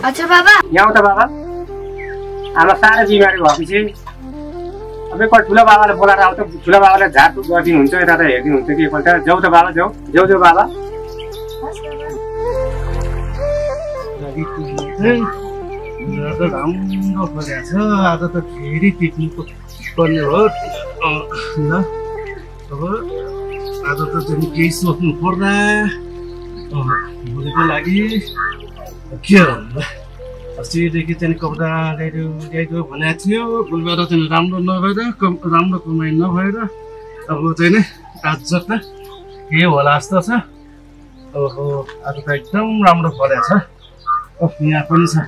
अच्छा बाबा यहाँ त बाबा आमा साह्रै बिमारी भएपछि अब एकपल्ट ठुलो बाबालाई बोलाएर आउँछ ठुलो बाबाले झारफुक गरिदिनुहुन्छ यता त हेरिदिनुहुन्छ कि एकपल्ट जाऊ त बाबा जाऊ जाऊ जाऊ बाबा राम्रो परेको छ आज त फेरि टिप्नु पर्ने हो ल अब आज त चाहिँ केही सोच्नु पर्दा भोलिको लागि के भन्नु अस्तिदेखि चाहिँ कपडा ल्याइदियो भनेको थियो भोलिबाट चाहिँ राम्रो नभएर राम्रो कमाइ नभएर अब चाहिँ नि आज त के होला जस्तो छ ओहो आज त एकदम राम्रो परेको छ यहाँ पनि छ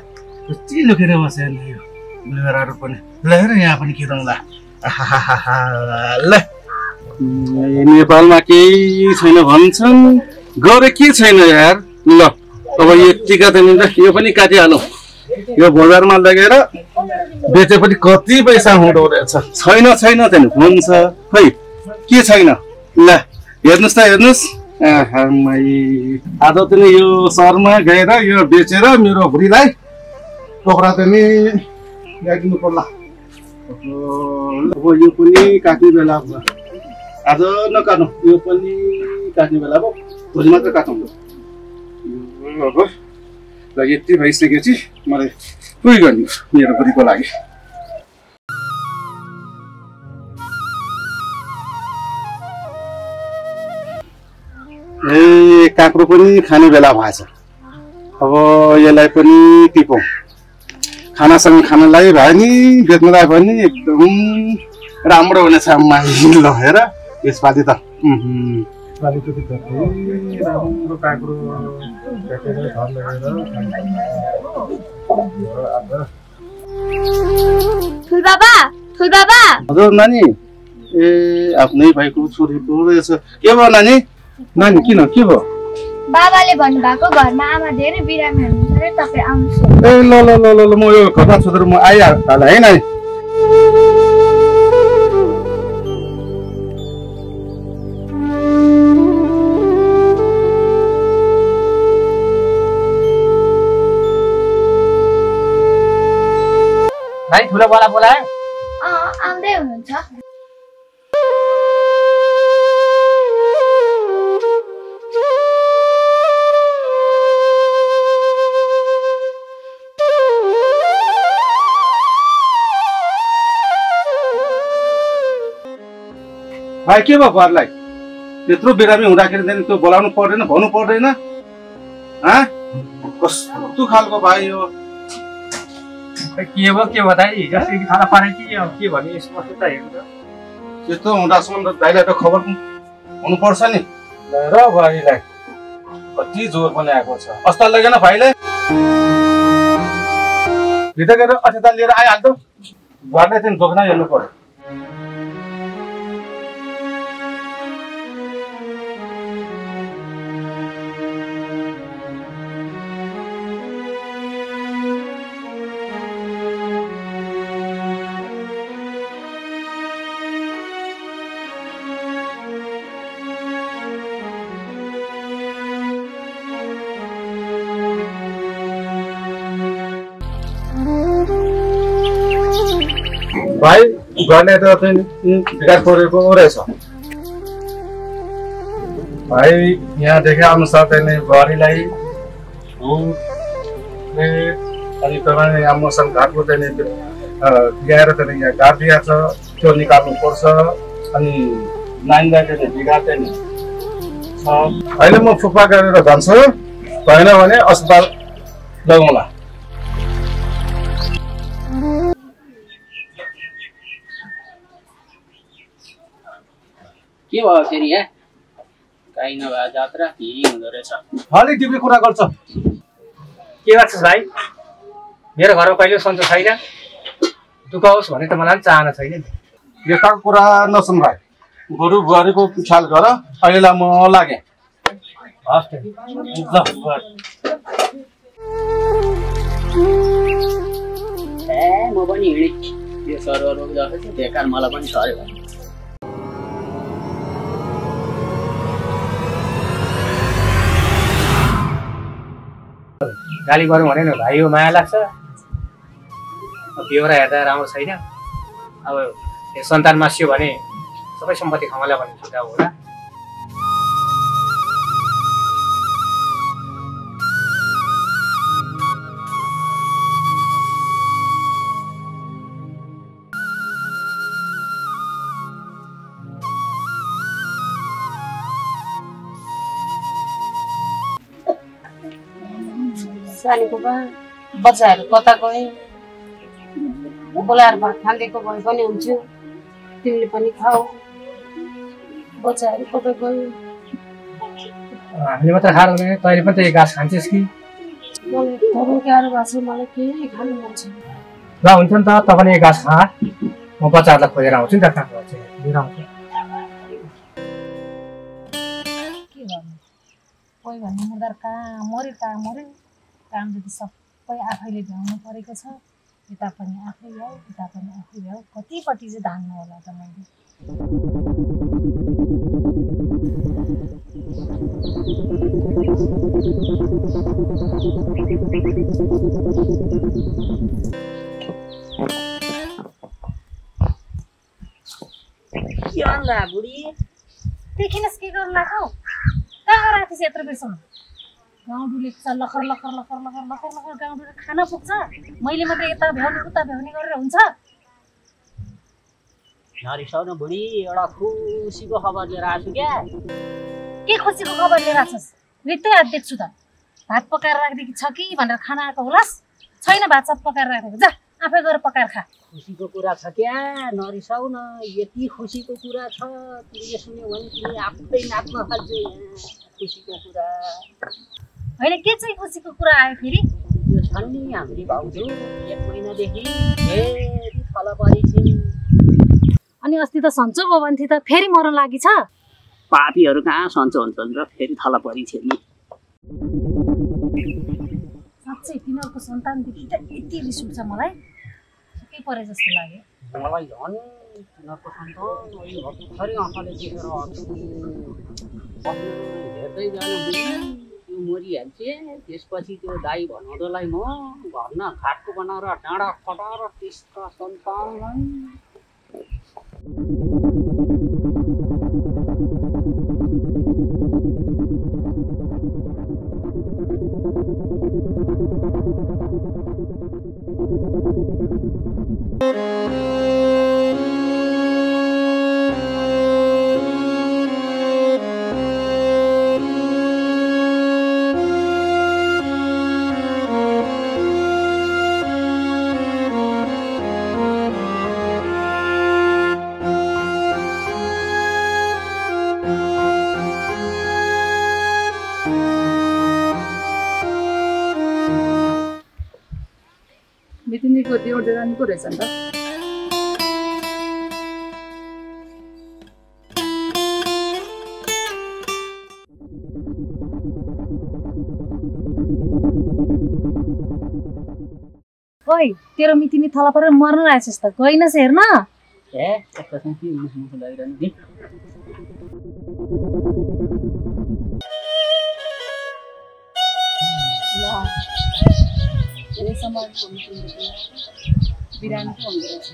कति लुकेर बस्यो नि यो बिरुवाहरू पनि ल हेर यहाँ पनि किनौँला ल नेपालमा केही छैन भन्छन् गरे के छैन यार ल अब यतिका त यो पनि काटिहालौँ यो बजारमा लगेर बेचे पनि कति पैसा हुँदो रहेछ छैन छैन चाहिँ हुन्छ खै के छैन ल हेर्नुहोस् त हेर्नुहोस् आज त नि यो सहरमा गएर यो बेचेर मेरो बुढीलाई टोक्रा त नि ल्याइदिनु पर्ला अब यो पनि काट्ने बेला आज नकाट्नु यो पनि काट्ने बेला अब भोलि मात्र काटौँ अब ल यति भइसकेपछि मलाई उयो गर्नु मेरो बुढीको लागि ए काँक्रो पनि खाने बेला भएछ अब यसलाई पनि टिपौँ खानासँग खानालाई भयो नि बेच्नलाई भयो नि एकदम राम्रो हुनेछ ल हेर यसपालि त राम्रो काँक्रो हजुर नानी ए आफ्नै भाइको छोरीको रहेछ के भयो नानी नानी किन के भयो बाबाले भन्नुभएको घरमा आमा धेरै बिरामी हुनुहुन्छ रे तपाईं आउनुस् ए ल ल ल ल म यो घरमा छोडेर म आइहाल्ला है नानी भाइ ठुलो बडा बोलाए आउँदै हुनुहुन्छ भाइ के भयो घरलाई त्यत्रो बिरामी हुँदाखेरि त्यो बोलाउनु पर्दैन भन्नु पर्दैन कस्तो खालको भाइ हो के भयो दाइ जसरी थाहा पारे कि अब के भने यसमा त हेर्नु त त्यस्तो हुँदासम्म दाइलाई त खबर हुनुपर्छ नि र भाइलाई कति जोर पनि आएको छ अस्पताल लगेन भाइले भित्र गएर अस्पताल लिएर आइहाल्दो घरलाई चाहिँ जोख्न हेर्नु पर्यो भाइ गर्ने त बिगार परेको रहेछ भाइ यहाँ देखे अनुसार चाहिँ बुहारीलाई अनि तपाईँ यहाँ मसँग घाटको चाहिँ ल्याएर चाहिँ यहाँ घाट दिएको छ त्यो निकाल्नु पर्छ अनि नानीलाई चाहिँ बिगार चाहिँ छ अहिले म फुक्पा गरेर जान्छु भएन भने अस्पताल लगाउँला के भयो फेरि यहाँ काहीँ नभए जात्रा यही हुँदो रहेछ अलि तिमीले कुरा गर्छ के गर्छस् भाइ मेरो घरमा कहिले सन्चो छैन दुःख होस् भने त मलाई पनि चाहना छैन नि यस्ताको कुरा नसुन भाइ बरु बुहारीको ख्याल गर अहिलेलाई म लागेँ हस् त म पनि हिँडेँ यो सर्वर रोक्दाखेरि बेकार मलाई पनि सर्यो भने गाली गरौँ भने भाइ यो माया लाग्छ बेहोरा हेर्दा राम्रो छैन अब यो सन्तान मासियो भने सबै सम्पत्ति खमाला भन्ने छुट्टा होला सानीको बच्चाहरू कता गए बोलाएर भात खाँदेको भए पनि हुन्थ्यो तिमीले पनि खाऊ बच्चाहरू कता गयो हामीले मात्र खाएर हुँदैन तैँले पनि त यो घाँस खान्छस् कि मलाई धर्म गाह्रो भएको छ मलाई केही खानु मन छैन ल हुन्छ नि त तपाईँ यो घाँस खा म बच्चाहरूलाई खोजेर आउँछु नि त कहाँ लिएर आउँछु के गर्नु कोही भन्ने मुदार कहाँ मऱ्यो काम जति सबै आफैले भ्याउनु परेको छ यता पनि आफै भ्याऊ उता पनि आफै भ्याऊ कतिपट्टि चाहिँ धान्नु होला त मैले के अन्दा बुढी देखिनस् के गर्नु लाग्यो कहाँ राखेको थिएँ यत्रो बेरसम्म गाउँ डुलेको लखर लखर लखर लखर लखर लखर गाउँ डुलेर खान पुग्छ मैले मात्रै यता भ्याउने उता भ्याउने गरेर हुन्छ नरिसाउन बुढी एउटा खुसीको खबर लिएर आएको छु क्या के खुसीको खबर लिएर आछस् रित्तै हात देख्छु त भात पकाएर राखिदिएको छ कि भनेर खाना आएको होलास् छैन भात सब पकाएर राखेको जा आफै गएर पकाएर खा खुसीको कुरा छ क्या नरिसाउ न यति खुसीको कुरा छ तिमीले सुन्यौ भने तिमी आफै नाच्न थाल्छौ यहाँ खुसीको कुरा होइन के चाहिँ खुसीको कुरा आयो फेरि यो छन् नि हाम्रो भाउजू 1 महिनादेखि फेरि थला परी छिन् अनि अस्ति त सन्चो भयो भन्थे त फेरि मर्न लागि छ पापीहरू कहाँ सन्चो हुन्छन् र फेरि थला परी छिन् नि साँच्चै तिनीहरूको सन्तानदेखि त यति रिस उठ्छ मलाई के परे जस्तो लाग्यो मलाई झन् तिनीहरूको सन्तान अहिले भर्खरै आँखाले देखेर हेर्दै जानु त्यो मरिहाल्छ त्यसपछि त्यो दाई भनाउँदैलाई म घरमा खाटको बनाएर डाँडा खटाएर त्यसका सन्तानलाई मितिनीको देउर देरानीको रहेछ नि त ओइ तेरो मितिनी थला परेर मर्न लागेछस् त गइनस् हेर्न ए एकछिन के मुसमुस लागिरहनु नि बिरामी को हुँदो रहेछ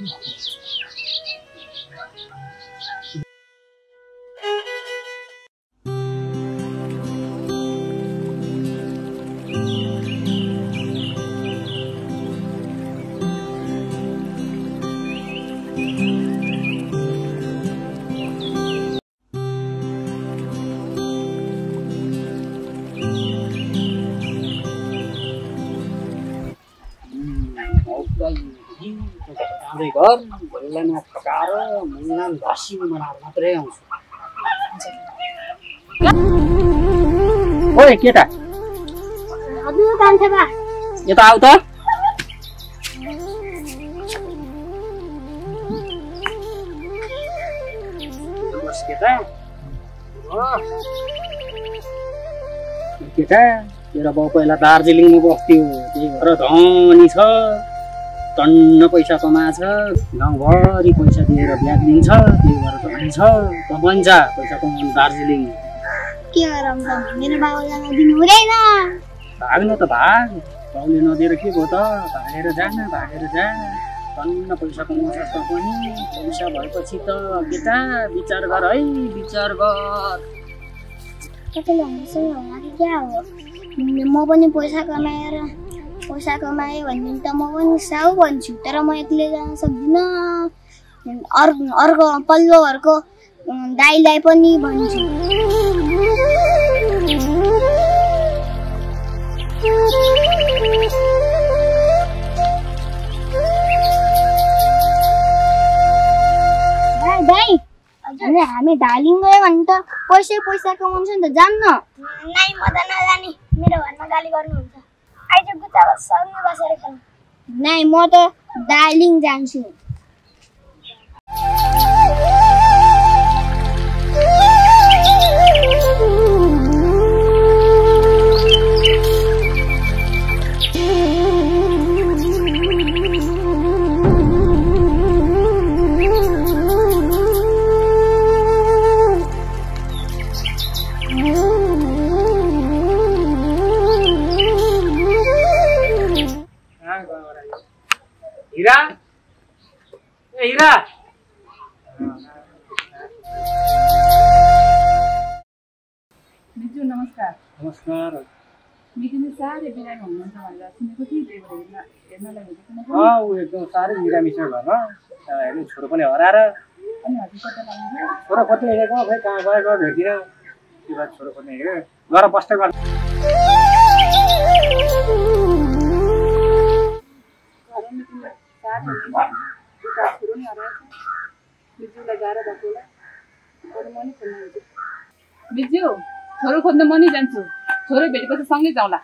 आउँदै घर भोलिलाई नफटाएर मुनान घसी बनाएर मात्रै आउँछु। ओइ केटा हजुर कान्छा बा यता आऊ त। केटा तेरो बाउ पहिला दार्जिलिङमा बस्थ्यो, त्यही भएर धनी छ, टन्न पैसा कमाएछ, गाउँभरि पैसा दिएर ब्याग दिन्छ, त्यही भएर धनी छ। त भन्छ पैसा कमाउनु दार्जिलिङ। के गरौँ त मेरो बाबु जान दिनु हुँदैन। भाग्नु त भाग, बाउले नदिएर के भयो त? भागेर जा न, भागेर जा, टन्न पैसा कमाउँछस् त पनि। पैसा भएपछि त केटा विचार गर है, विचार गर। तपाईँले हामीसँग होला कि क्या हो? म पनि पैसा कमाएँ भने त म पनि साउ भन्छु, तर म एक्लै जान सक्दिनँ। अर्को पल्लो घरको दाइलाई पनि भन्छु। दाइ हामी धालिङ गयो भने त पैसा कमाउँछ नि त, जान्न? नै म त नजाने, मेरो घरमा गाली गर्नुहुन्छ। आइज गुच्चा सँगै बसेर खाउँ। नै म त दार्जिलिङ जान्छु। हिरा ए हिरा बिजु नमस्कार। नमस्कार। बिजुले साह्रै बिरामी हुनुहुन्छ भनेर सुनेको थिएँ, त्यही भएर हेर्नलाई भेटेको। ऊ एकदम साह्रै बिरामी छ घरमा, हेर्नु छोरो पनि हराएर। अनि हजुर कता लाग्नुभयो? छोरो खोज्दै हिँडेको खै कहाँ गएको भेटिनँ। के भएर छोरो खोज्दै हिँडेको गएर बस्दै गर्नु। बिजु छोरो खोज्न म नि जान्छु, छोरो भेटेपछि सँगै जाउँला।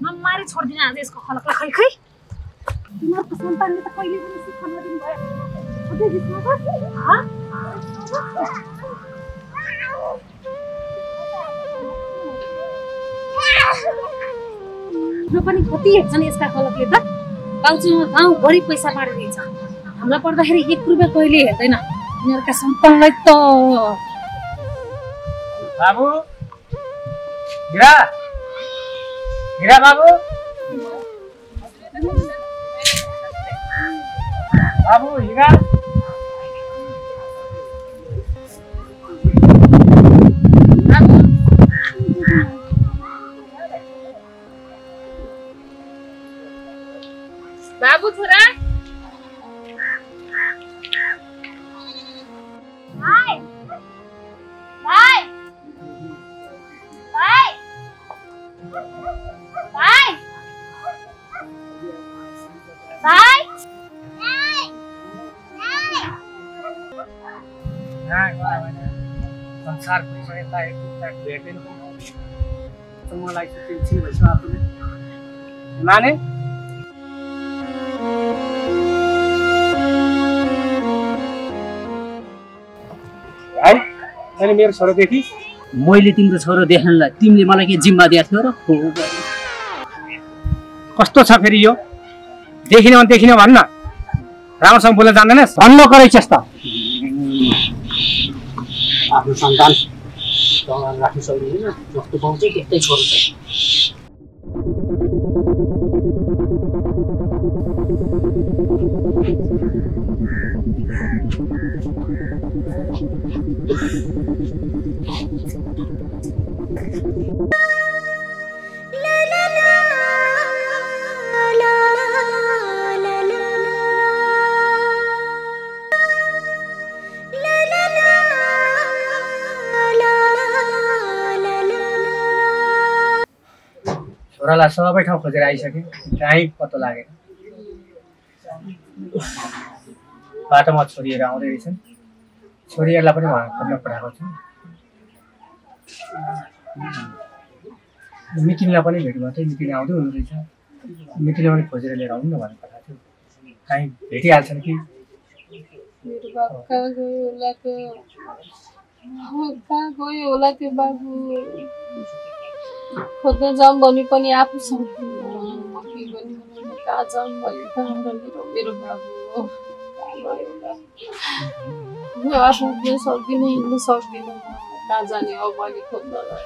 नमारी छोड्दिन आज यसको खलकलाई। खै खै तिमीहरूको सन्तानले त कहिले पनि शिक्षा नदिनु भयो। पनि कति हेर्छन् यसका खलकले त। गाउँमा गाउँभरि पैसा बाँडिदिन्छ, हामीलाई पर्दाखेरि 1 रुपियाँ कहिले हेर्दैन यिनीहरूका सन्तानलाई त। बाबु हिरा हिरा बाबु बाबु हिरा बाबु छोरा भाइ भाइ भाइ भाइ भाइ संसारको यता भेट्दैन मलाई टेन्सन भइसक्यो आफूले माने। भाइ मैले मेरो छोरो देखि मैले तिम्रो छोरो देख्नलाई तिमीले मलाई के जिम्मा दिएको थियो र? कस्तो छ फेरि यो? देखिन भने देखिन भन्न, राम्रोसँग बोल्न जान्दैनस्? भन्न कराइछस् त आफ्नो सन्तान सँगाल राख्न सक्दैन जस्तो पाउँछ त्यस्तै छोड्छ छोरालाई सबै ठाउँ खोजेर आइसके कहीँ पत्तो लागेन बाटोमा छोरीहरू आउँदै रहेछन् छोरीहरूलाई पनि उहाँ खोज्न पठाएको छु मितिनलाई पनि भेट भयो मितिन आउँदै हुनु रहेछ मितिनले पनि खोजेर लिएर आउनु न भनेर पठाएको छु कहीँ भेटिहाल्छन् कि मेरो बाबु कहाँ गयो होला त्यो बाबु खोज्न जाऊँ भने पनि आफू सक्दिनँ के गर्ने कहाँ जाऊँ भने कहाँ मेरो बाबु आफू उठ्न सक्दिनँ हिँड्न सक्दिनँ कहाँ जाने अब अहिले खोज्नलाई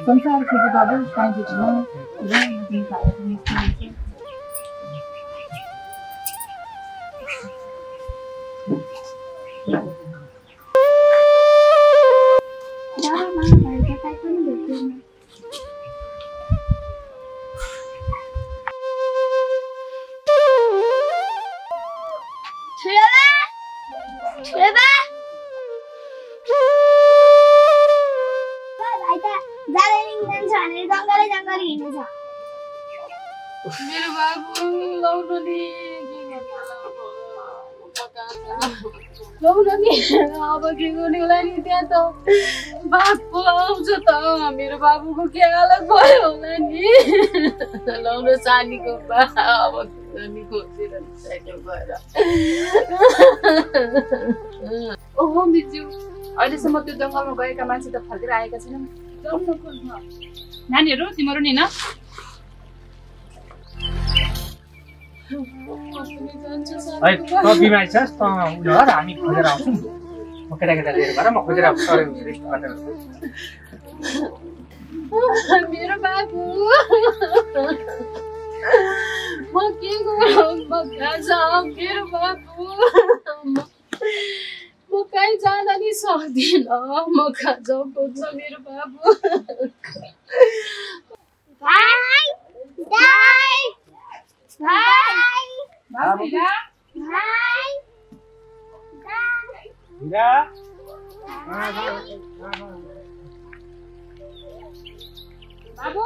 संसार खोजे बाबु कहीँ भेट्न मेरो बाबु लौरो नि अब के गर्ने होला नि त्यहाँ त बाबु आउँछ त मेरो बाबुको के हालत भयो होला नि लौरो चानीको अब खोजेर भएर ओहो बिजु अहिलेसम्म त्यो जङ्गलमा गएका मान्छे त फर्केर आएका छैनन् जाउँ न खोज्न नानीहरू तिम्रो नि न बिमारी छस् त हामी खोजेर आउँछौँ म केटाकेटा लिएर गएर म खोजेर आउँछु मेरो बाबु म के गरौँ म कहाँ जाऊँ मेरो बाबु म कहीँ जान नि सक्दिनँ म कहाँ जाऊँ खोज्छ मेरो बाबु बाबु